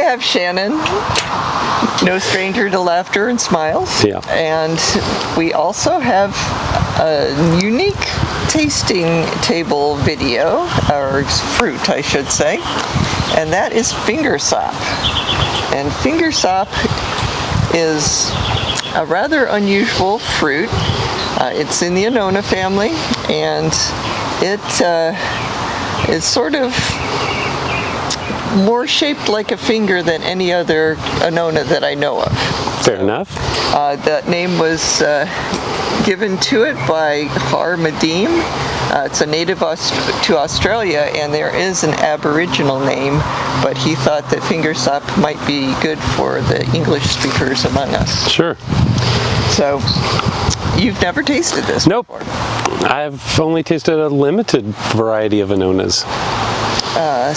have Shannon, no stranger to laughter and smiles. Yeah. And we also have a unique tasting table video, or fruit, I should say, and that is Fingersop. And Fingersop is a rather unusual fruit. It's in the Annona family, and it is sort of more shaped like a finger than any other Annona that I know of. Fair enough. That name was given to it by Har Madim. It's a native to Australia, and there is an Aboriginal name, but he thought that Fingersop might be good for the English speakers among us. Sure. So, you've never tasted this before? I've only tasted a limited variety of Annonas.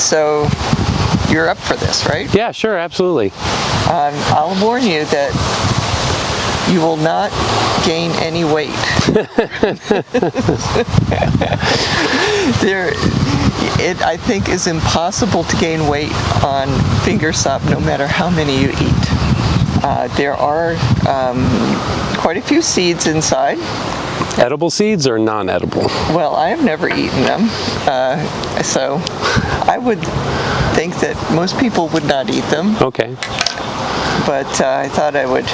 So, you're up for this, right? Yeah, sure, absolutely. I'll warn you that you will not gain any weight. It, I think, is impossible to gain weight on Fingersop no matter how many you eat. There are quite a few seeds inside. Edible seeds or non-edible? Well, I have never eaten them, so I would think that most people would not eat them. Okay. But I thought I would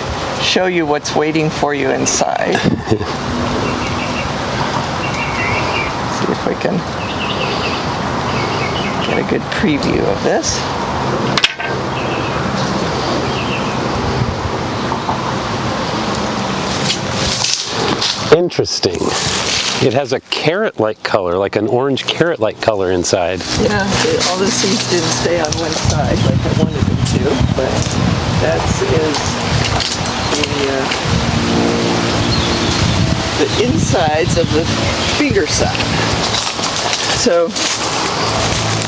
show you what's waiting for you inside. See if I can get a good preview of this. Interesting. It has a carrot-like color, like an orange carrot-like color inside. Yeah, all the seeds didn't stay on one side like I wanted them to, but that is the insides of the Fingersop. So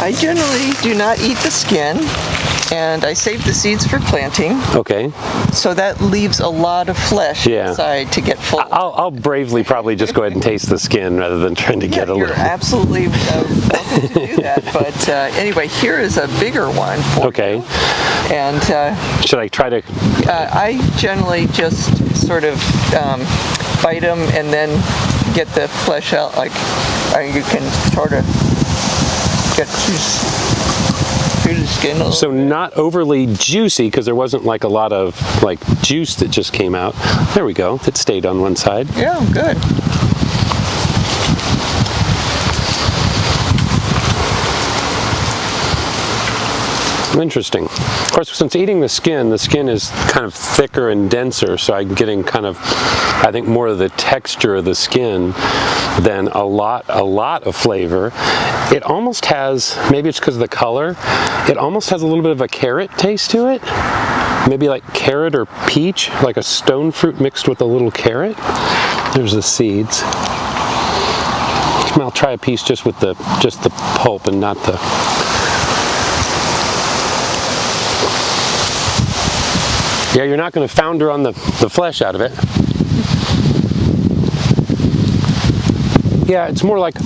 I generally do not eat the skin, and I save the seeds for planting. Okay. So that leaves a lot of flesh inside to get full. I'll bravely probably just go ahead and taste the skin rather than trying to get a little. You're absolutely welcome to do that. But anyway, here is a bigger one for you. And should I try to? I generally just sort of bite them and then get the flesh out. Like you can sort of get through the skin. So not overly juicy, because there wasn't like a lot of like juice that just came out. There we go. It stayed on one side. Yeah, good. Interesting. Of course, since eating the skin is kind of thicker and denser, so I'm getting kind of, I think, more of the texture of the skin than a lot of flavor. It almost has, maybe it's because of the color, it almost has a little bit of a carrot taste to it. Maybe like carrot or peach, like a stone fruit mixed with a little carrot. There's the seeds. I'll try a piece just with the pulp and not the. Yeah, you're not going to founder on the flesh out of it. Yeah, it's more like, I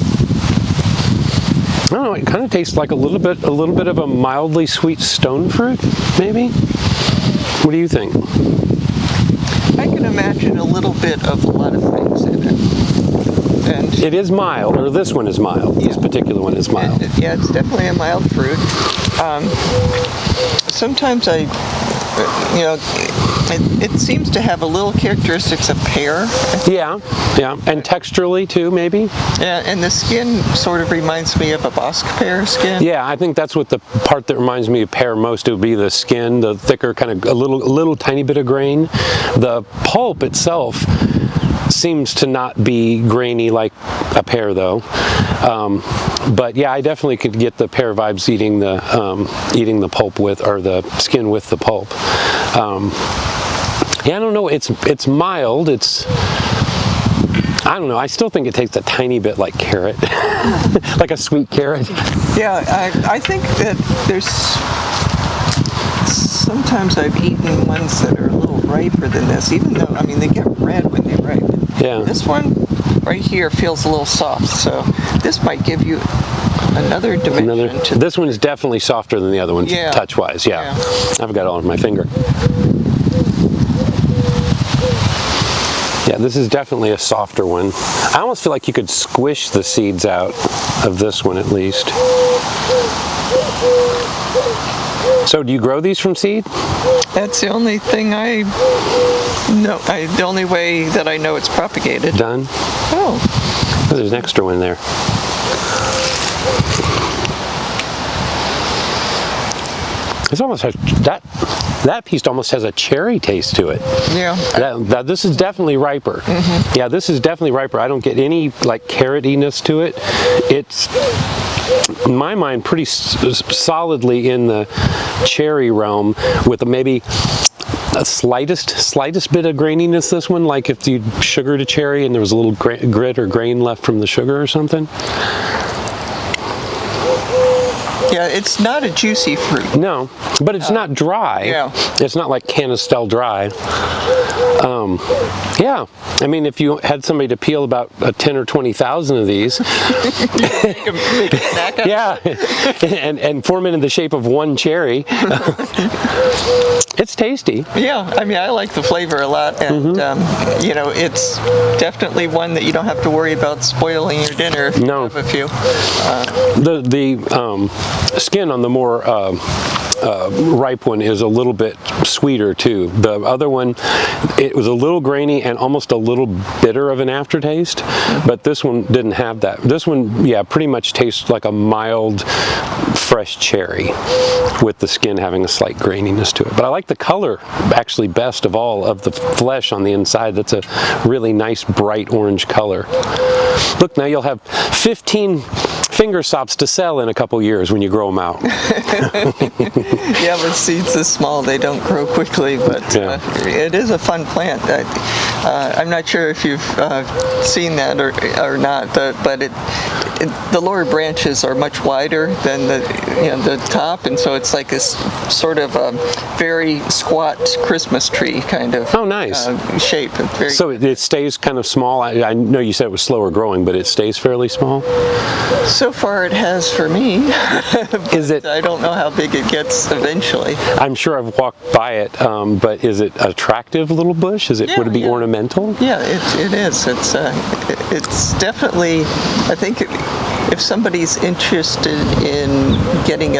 don't know, it kind of tastes like a little bit of a mildly sweet stone fruit, maybe? What do you think? I can imagine a little bit of a lot of things in it. And it is mild, or this one is mild. Yeah. This particular one is mild. Yeah, it's definitely a mild fruit. Sometimes it seems to have a little characteristics of pear. Yeah, and texturally too, maybe. Yeah, and the skin sort of reminds me of a Bosc pear skin. Yeah, I think that's what the part that reminds me of pear most. It would be the skin, the thicker kind of a little tiny bit of grain. The pulp itself seems to not be grainy like a pear, though. But yeah, I definitely could get the pear vibes eating the pulp with, or the skin with the pulp. Yeah, I don't know. It's mild. I don't know. I still think it tastes a tiny bit like carrot, like a sweet carrot. Yeah, I think that there's. Sometimes I've eaten ones that are a little riper than this, even though, I mean, they get red when they ripen. Yeah. This one right here feels a little soft, so this might give you another dimension to This one's definitely softer than the other one, Yeah. touch-wise. Yeah. I've got it on my finger. Yeah, this is definitely a softer one. I almost feel like you could squish the seeds out of this one at least. So do you grow these from seed? That's the only thing I know. The only way that I know it's propagated. Done? Oh. Oh, there's an extra one there. It's almost that piece almost has a cherry taste to it. Yeah. This is definitely riper. Yeah, this is definitely riper. I don't get any like carrotiness to it. It's, in my mind, pretty solidly in the cherry realm, with maybe a slightest bit of graininess. This one, like if you sugared a cherry and there was a little grit or grain left from the sugar or something. Yeah, it's not a juicy fruit. No, but it's not dry. Yeah. It's not like Canistelle dry. Yeah, I mean, if you had somebody to peel about 10 or 20,000 of these, make a snack out. yeah, and form it in the shape of one cherry, it's tasty. Yeah, I mean, I like the flavor a lot, and you know, it's definitely one that you don't have to worry about spoiling your dinner if you have a few. The skin on the more ripe one is a little bit sweeter too. The other one, it was a little grainy and almost a little bitter of an aftertaste, but this one didn't have that. This one, yeah, pretty much tastes like a mild, fresh cherry with the skin having a slight graininess to it. But I like the color actually best of all of the flesh on the inside. That's a really nice bright orange color. Look, now you'll have 15 Fingersops to sell in a couple years when you grow them out. Yeah, but seeds this small, they don't grow quickly, but it is a fun plant. I'm not sure if you've seen that or not, but the lower branches are much wider than the top, and so it's like this sort of very squat Christmas tree kind of shape. So it stays kind of small. I know you said it was slower growing, but it stays fairly small? So far it has for me. Is it? I don't know how big it gets eventually. I'm sure I've walked by it, but is it an attractive little bush? Would it be ornamental? Yeah, it is. It's definitely, I think if somebody's interested in getting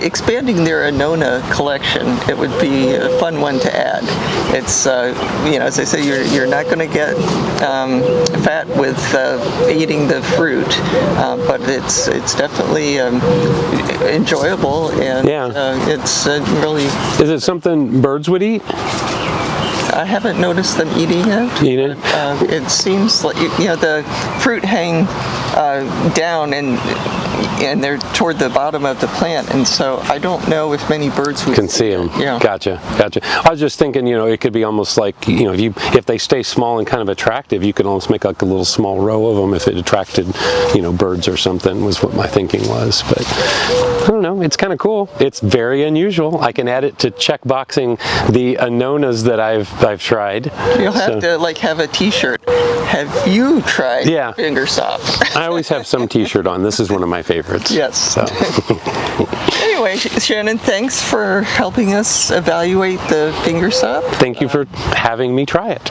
expanding their Annona collection, it would be a fun one to add. It's, you know, as I say, you're not going to get fat with eating the fruit, but it's definitely enjoyable, and it's really... Is it something birds would eat? I haven't noticed them eating it. Eating it? It seems like, you know, the fruit hang down and they're toward the bottom of the plant, and so I don't know if many birds would can see them. Yeah. Gotcha. I was just thinking, you know, it could be almost like, you know, if they stay small and kind of attractive, you could almost make like a little small row of them if it attracted, you know, birds or something, was what my thinking was. But I don't know, it's kind of cool. It's very unusual. I can add it to check boxing the Annonas that I've tried. You'll have to like have a t-shirt. Have you tried Fingersop? I always have some t-shirt on. This is one of my favorites. Yes. So. Anyway, Shannon, thanks for helping us evaluate the Fingersop. Thank you for having me try it.